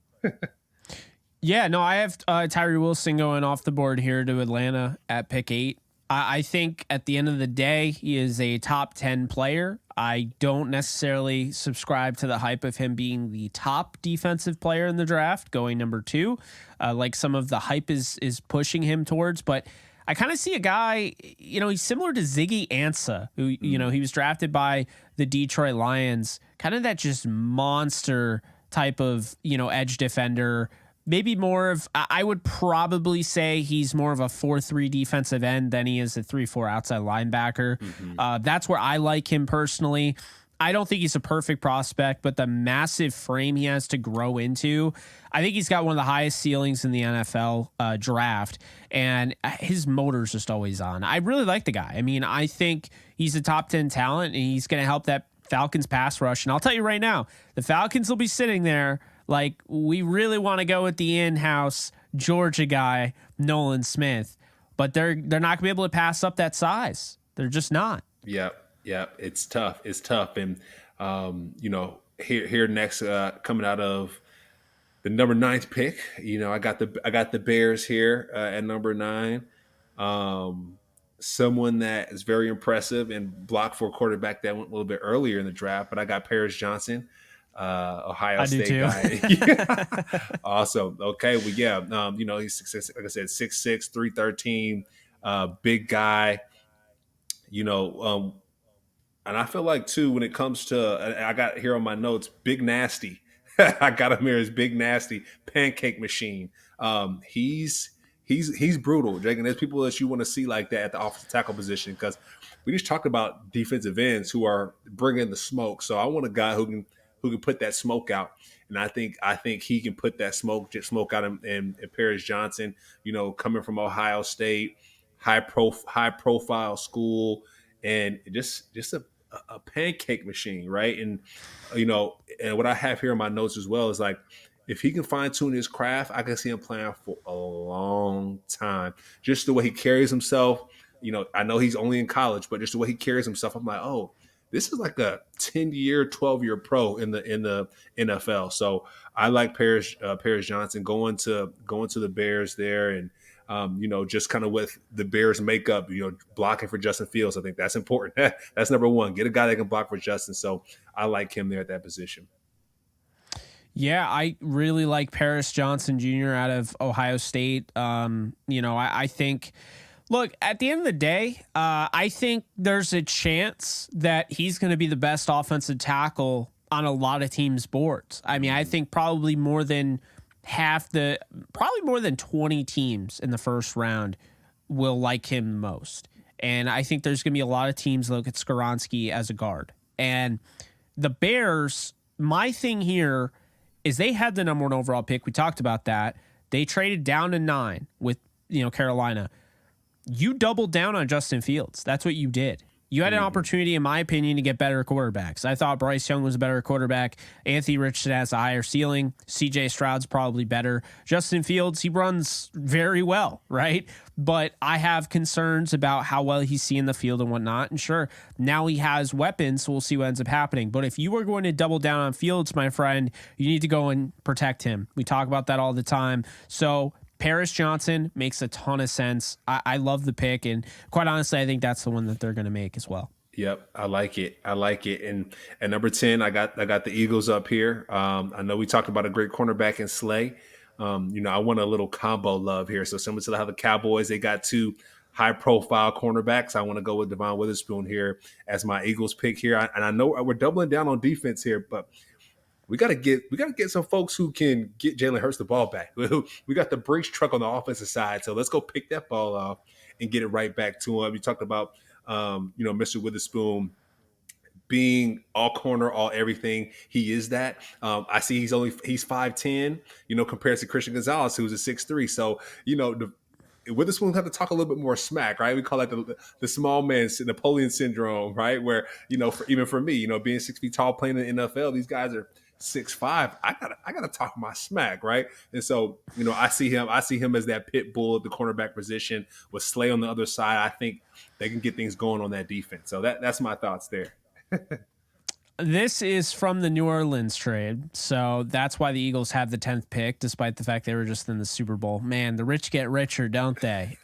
A: Yeah, no, I have Tyree Wilson going off the board here to Atlanta at pick 8. I think at the end of the day, he is a top 10 player. I don't necessarily subscribe to the hype of him being the top defensive player in the draft, going number 2, like some of the hype is pushing him towards. But I kind of see a guy, he's similar to Ziggy Ansah, who, he was drafted by the Detroit Lions, kind of that just monster type of, edge defender. Maybe more of, I would probably say he's more of a 4-3 defensive end than he is a 3-4 outside linebacker. That's where I like him personally. I don't think he's a perfect prospect, but the massive frame he has to grow into, I think he's got one of the highest ceilings in the NFL draft, and his motor's just always on. I really like the guy. I mean, I think he's a top 10 talent, and he's going to help that Falcons pass rush. And I'll tell you right now, the Falcons will be sitting there like, we really want to go with the in-house Georgia guy, Nolan Smith, but they're not going to be able to pass up that size. They're just not.
B: Yep. It's tough. And here next, coming out of the number 9th pick, I got the Bears here at number 9. Someone that is very impressive and blocked for a quarterback that went a little bit earlier in the draft, but I got Paris Johnson. Ohio State guy. Awesome. Okay. Well, yeah. He's like I said, 6'6", 313, big guy. And I feel like too, when it comes to, I got here on my notes, Big Nasty. I got him here as Big Nasty, pancake machine. He's brutal, Jake. And there's people that you want to see like that at the offensive tackle position, because we just talked about defensive ends who are bringing the smoke. So I want a guy who can put that smoke out. And I think he can put that smoke out in Paris Johnson, coming from Ohio State, high profile school, and just a pancake machine, right? And and what I have here in my notes as well is like, if he can fine tune his craft, I can see him playing for a long time. Just the way he carries himself, I know he's only in college, but just the way he carries himself, I'm like, oh, this is like a 10-year, 12-year pro in the NFL. So I like Paris Johnson going to the Bears there, and just kind of with the Bears makeup, blocking for Justin Fields. I think that's important. That's number 1. Get a guy that can block for Justin. So I like him there at that position.
A: Yeah, I really like Paris Johnson Jr. out of Ohio State. I think, look, at the end of the day, I think there's a chance that he's going to be the best offensive tackle on a lot of teams' boards. I mean, I think probably more than 20 teams in the first round will like him most. And I think there's going to be a lot of teams look at Skoronski as a guard. And the Bears, my thing here is they had the number 1 overall pick. We talked about that. They traded down to 9 with, Carolina. You doubled down on Justin Fields. That's what you did. You had an opportunity, in my opinion, to get better quarterbacks. I thought Bryce Young was a better quarterback. Anthony Richardson has a higher ceiling. CJ Stroud's probably better. Justin Fields, he runs very well, right? But I have concerns about how well he's seeing the field and whatnot. And sure, now he has weapons, so we'll see what ends up happening. But if you are going to double down on Fields, my friend, you need to go and protect him. We talk about that all the time. So Paris Johnson makes a ton of sense. I love the pick, and quite honestly, I think that's the one that they're going to make as well.
B: Yep, I like it. And at number 10, I got the Eagles up here. I know we talked about a great cornerback in Slay. I want a little combo love here. So similar to how the Cowboys, they got 2 high-profile cornerbacks. I want to go with Devon Witherspoon here as my Eagles pick here. And I know we're doubling down on defense here, but we gotta get some folks who can get Jalen Hurts the ball back. We got the Brinks truck on the offensive side, so let's go pick that ball off and get it right back to him. You talked about Mr. Witherspoon being all corner, all everything. He is that. I see he's 5'10", compared to Christian Gonzalez, who's a 6'3". So Witherspoon have to talk a little bit more smack, right? We call that the small man Napoleon syndrome, right? Where even for me, being 6 feet tall, playing in the NFL, these guys are 6'5". I gotta talk my smack, right? And so I see him as that pit bull at the cornerback position with Slay on the other side. I think they can get things going on that defense. So that's my thoughts there.
A: This is from the New Orleans trade, so that's why the Eagles have the 10th pick, despite the fact they were just in the Super Bowl. Man, the rich get richer, don't they?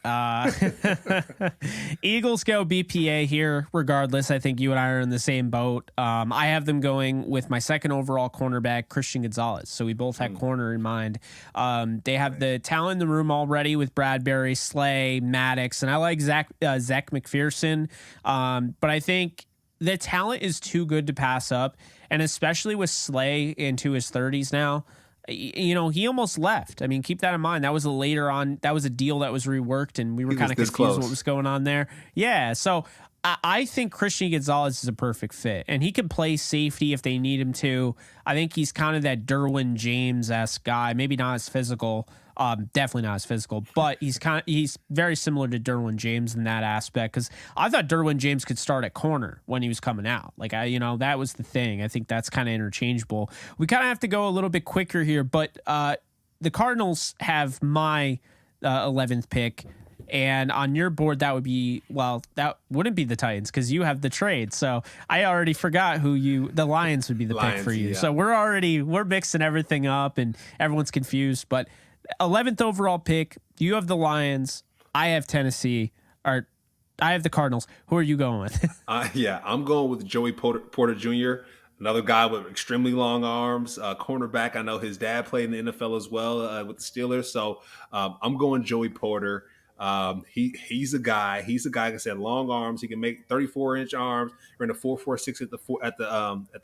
A: Eagles go BPA here, regardless. I think you and I are in the same boat. I have them going with my second overall cornerback, Christian Gonzalez. So we both had corner in mind. They have the talent in the room already with Bradbury, Slay, Maddox, and I like Zach McPherson. But I think the talent is too good to pass up, and especially with Slay into his 30s now, he almost left. I mean, keep that in mind. That was a later on. That was a deal that was reworked, and we were kind of confused what was going on there. Yeah, so I think Christian Gonzalez is a perfect fit, and he can play safety if they need him to. I think he's kind of that Derwin James-esque guy. Maybe not as physical. Definitely not as physical, but he's very similar to Derwin James in that aspect, because I thought Derwin James could start at corner when he was coming out. Like that was the thing. I think that's kind of interchangeable. We kind of have to go a little bit quicker here, but the Cardinals have my 11th pick. And on your board, that wouldn't be the Titans, because you have the trade. So I already forgot the Lions would be the pick for you. Yeah. So we're mixing everything up and everyone's confused. But 11th overall pick, you have the Lions. I have Tennessee. Or I have the Cardinals. Who are you going with?
B: I'm going with Joey Porter Jr., another guy with extremely long arms, cornerback. I know his dad played in the NFL as well with the Steelers. So I'm going Joey Porter. He's a guy. Like I said, long arms. He can make 34-inch arms. Ran a 4.46 at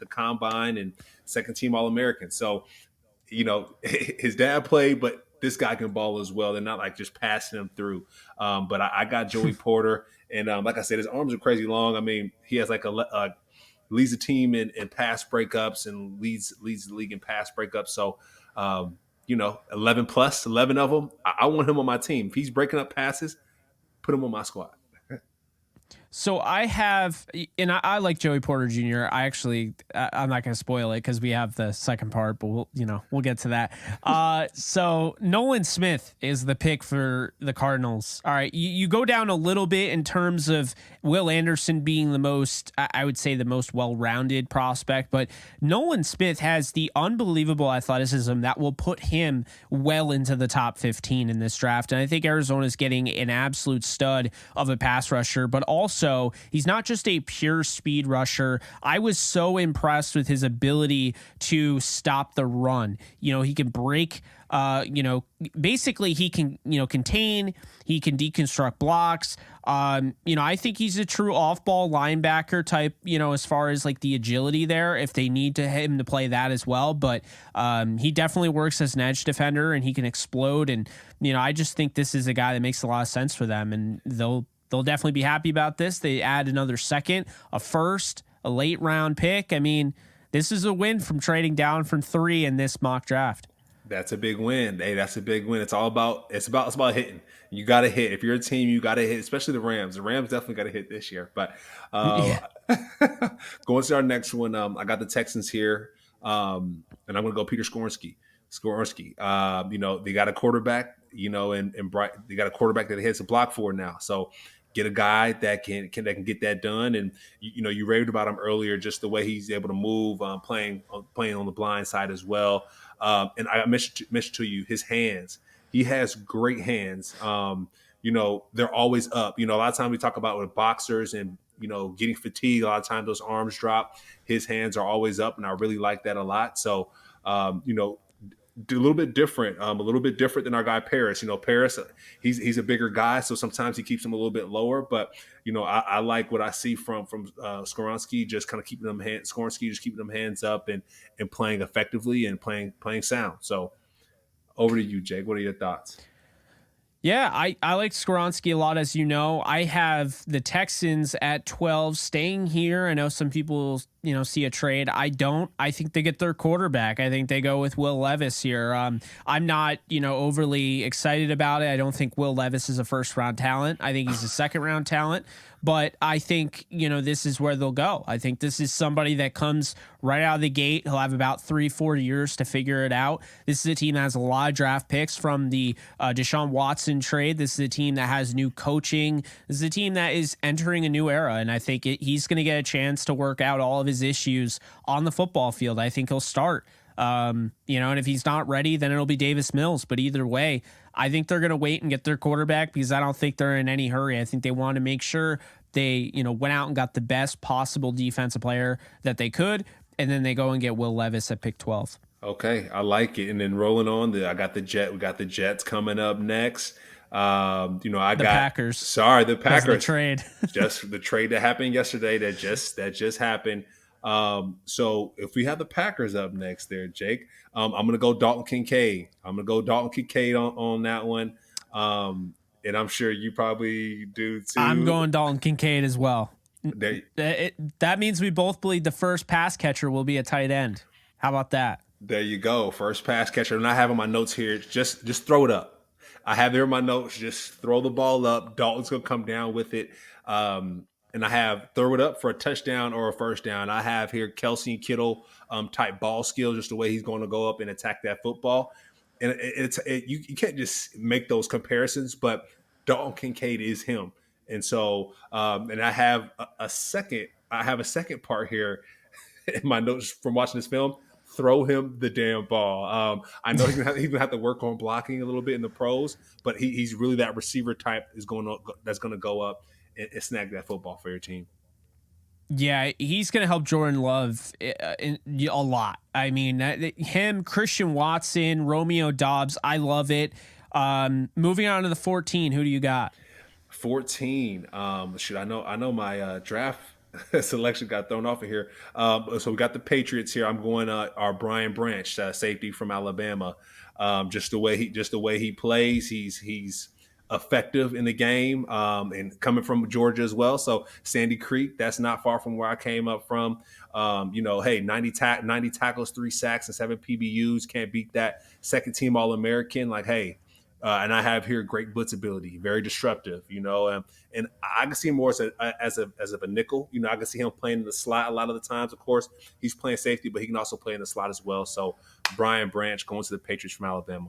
B: the combine and second team All-American. So, his dad played, but this guy can ball as well. They're not like just passing him through. But I got Joey Porter, and like I said, his arms are crazy long. I mean, he has leads the team in pass breakups and leads the league in pass breakups. So. 11 of them. I want him on my team. If he's breaking up passes, put him on my squad.
A: So I have, and I like Joey Porter Jr. I'm not going to spoil it because we have the second part, but we'll get to that. So Nolan Smith is the pick for the Cardinals. All right, you go down a little bit in terms of Will Anderson being the most, I would say, the most well-rounded prospect, but Nolan Smith has the unbelievable athleticism that will put him well into the top 15 in this draft. And I think Arizona's getting an absolute stud of a pass rusher, but also he's not just a pure speed rusher. I was so impressed with his ability to stop the run. He can break, basically he can, contain, he can deconstruct blocks. I think he's a true off-ball linebacker type, as far as like the agility there, if they need him to play that as well. But he definitely works as an edge defender, and he can explode. And, I just think this is a guy that makes a lot of sense for them, and they'll definitely be happy about this. They add another second, a first, a late round pick. I mean, this is a win from trading down from 3 in this mock draft.
B: That's a big win. Hey, that's a big win. It's about hitting. You got to hit. If you're a team, you got to hit. Especially the Rams. The Rams definitely got to hit this year. But
A: Yeah.
B: going to our next one, I got the Texans here, and I'm going to go Peter Skoronski. Skoronski. They got a quarterback. They got a quarterback that hits a block for now. So get a guy that can get that done. And you raved about him earlier, just the way he's able to move, playing on the blind side as well. And I mentioned to you his hands. He has great hands. They're always up. A lot of times we talk about with boxers and getting fatigued. A lot of times those arms drop. His hands are always up, and I really like that a lot. So, a little bit different than our guy Paris. Paris, he's a bigger guy, so sometimes he keeps him a little bit lower. But I like what I see from Skoronski, just kind of keeping them hands up and playing effectively and playing sound. So over to you, Jake. What are your thoughts?
A: Yeah, I like Skoronski a lot, as you know. I have the Texans at 12 staying here. I know some people, see a trade. I don't. I think they get their quarterback. I think they go with Will Levis here. I'm not, overly excited about it. I don't think Will Levis is a first round talent. I think he's a second round talent. But I think, this is where they'll go. I think this is somebody that comes right out of the gate. He'll have about 3-4 years to figure it out. This is a team that has a lot of draft picks from the Deshaun Watson trade. This is a team that has new coaching. This is a team that is entering a new era. And I think he's going to get a chance to work out all of his issues on the football field. I think he'll start. And if he's not ready, then it'll be Davis Mills. But either way, I think they're going to wait and get their quarterback because I don't think they're in any hurry. I think they want to make sure they, went out and got the best possible defensive player that they could, and then they go and get Will Levis at pick 12.
B: Okay, I like it. And then rolling on, we got the Jets coming up next. I
A: The
B: got
A: Packers.
B: sorry, the Packers
A: The trade.
B: just the trade that happened yesterday that just happened. So if we have the Packers up next there, Jake, I'm gonna go Dalton Kincaid. On that one. And I'm sure you probably do
A: I'm
B: too.
A: going Dalton Kincaid as well.
B: There,
A: That means we both believe the first pass catcher will be a tight end. How about that?
B: there you go. First pass catcher. And I have on my notes here. Just throw it up. I have there in my notes. Just throw the ball up. Dalton's gonna come down with it. And I have throw it up for a touchdown or a first down. I have here Kelsey and Kittle type ball skill, just the way he's going to go up and attack that football. And you can't just make those comparisons, but Dalton Kincaid is him. And so, and I have a second part here in my notes from watching this film. Throw him the damn ball. I know he's gonna have to work on blocking a little bit in the pros, but he's really that receiver type that's going to go up and snag that football for your team.
A: Yeah, he's going to help Jordan Love a lot. I mean, him, Christian Watson, Romeo Dobbs, I love it. Moving on to the 14, who do you got?
B: 14. I know my draft selection got thrown off of here. So we got the Patriots here. I'm going our Brian Branch, safety from Alabama. Just the way he plays, he's effective in the game, and coming from Georgia as well. So Sandy Creek, that's not far from where I came up from. Hey, 90 tackles, 3 sacks, and 7 PBUs. Can't beat that. Second team All American. Like, hey. And I have here great blitz ability, very disruptive, and I can see him more as a nickel. I can see him playing in the slot a lot of the times. Of course, he's playing safety, but he can also play in the slot as well. So Brian Branch going to the Patriots from Alabama.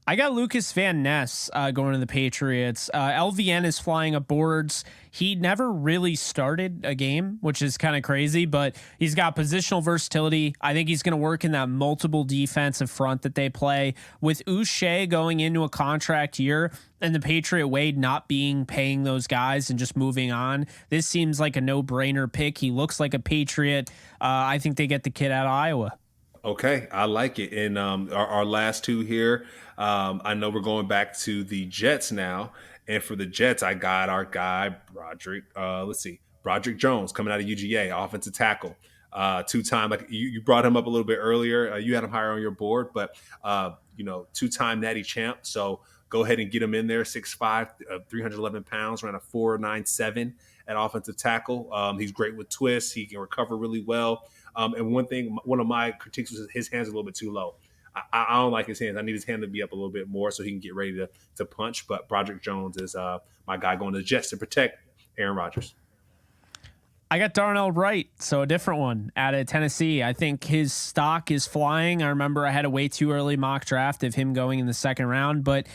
A: I got Lucas Van Ness going to the Patriots. LVN is flying aboards. He never really started a game, which is kind of crazy, but he's got positional versatility. I think he's going to work in that multiple defensive front that they play. With Uche going into a contract year and the Patriot way not paying those guys and just moving on, this seems like a no-brainer pick. He looks like a Patriot. I think they get the kid out of Iowa.
B: Okay, I like it. And our last two here, I know we're going back to the Jets now. And for the Jets, I got our guy, Broderick Jones coming out of UGA, offensive tackle. Two-time, like you brought him up a little bit earlier. You had him higher on your board, but, two-time natty champ. So go ahead and get him in there, 6'5", 311 pounds, around a 4.97 at offensive tackle. He's great with twists. He can recover really well. And one of my critiques was his hands are a little bit too low. I don't like his hands. I need his hand to be up a little bit more so he can get ready to punch. But Broderick Jones is my guy going to the Jets to protect Aaron Rodgers.
A: I got Darnell Wright, so a different one out of Tennessee. I think his stock is flying. I remember I had a way too early mock draft of him going in the 2nd round, but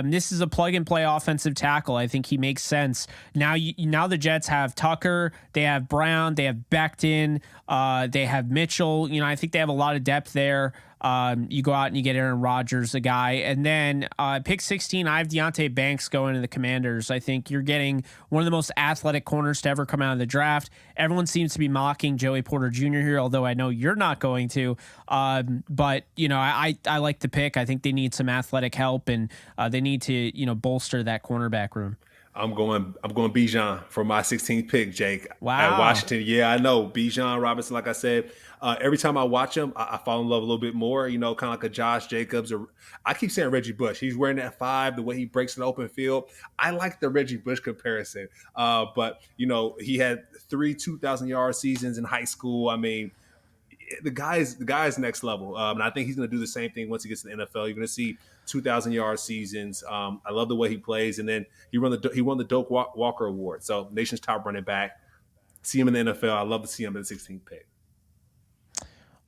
A: this is a plug and play offensive tackle. I think he makes sense. Now the Jets have Tucker, they have Brown, they have Becton, they have Mitchell. I think they have a lot of depth there. You go out and you get Aaron Rodgers, a guy. And then pick 16, I have Deonte Banks going to the Commanders. I think you're getting one of the most athletic corners to ever come out of the draft. Everyone seems to be mocking Joey Porter Jr. here, although I know you're not going to. But, I like the pick. I think they need some athletic help, and they need to, bolster that cornerback room.
B: I'm going Bijan for my 16th pick, Jake.
A: Wow.
B: At Washington. Yeah, I know. Bijan Robinson, like I said, every time I watch him, I fall in love a little bit more, kind of like a Josh Jacobs. Or I keep saying Reggie Bush. He's wearing that 5, the way he breaks an open field. I like the Reggie Bush comparison. But, he had 3 2,000-yard seasons in high school. I mean, the guy's next level. And I think he's going to do the same thing once he gets to the NFL. You're going to see 2,000-yard seasons. I love the way he plays. And then he won the Doak Walker Award. So nation's top running back. See him in the NFL. I love to see him in the 16th pick.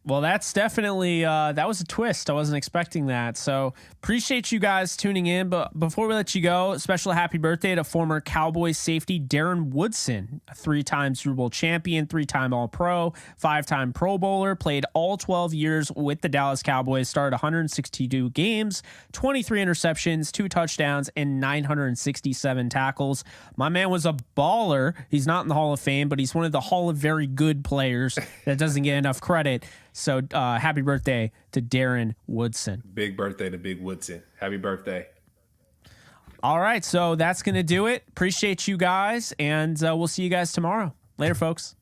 A: Well, that's definitely, that was a twist. I wasn't expecting that. So appreciate you guys tuning in. But before we let you go, a special happy birthday to former Cowboys safety Darren Woodson, a 3-time Super Bowl champion, 3-time All-Pro, 5-time Pro Bowler, played all 12 years with the Dallas Cowboys, started 162 games, 23 interceptions, 2 touchdowns, and 967 tackles. My man was a baller. He's not in the Hall of Fame, but he's one of the Hall of Very Good players that doesn't get enough credit. So happy birthday to Darren Woodson.
B: Big birthday to Big Woodson. Happy birthday.
A: All right, so that's going to do it. Appreciate you guys, and we'll see you guys tomorrow. Later, folks.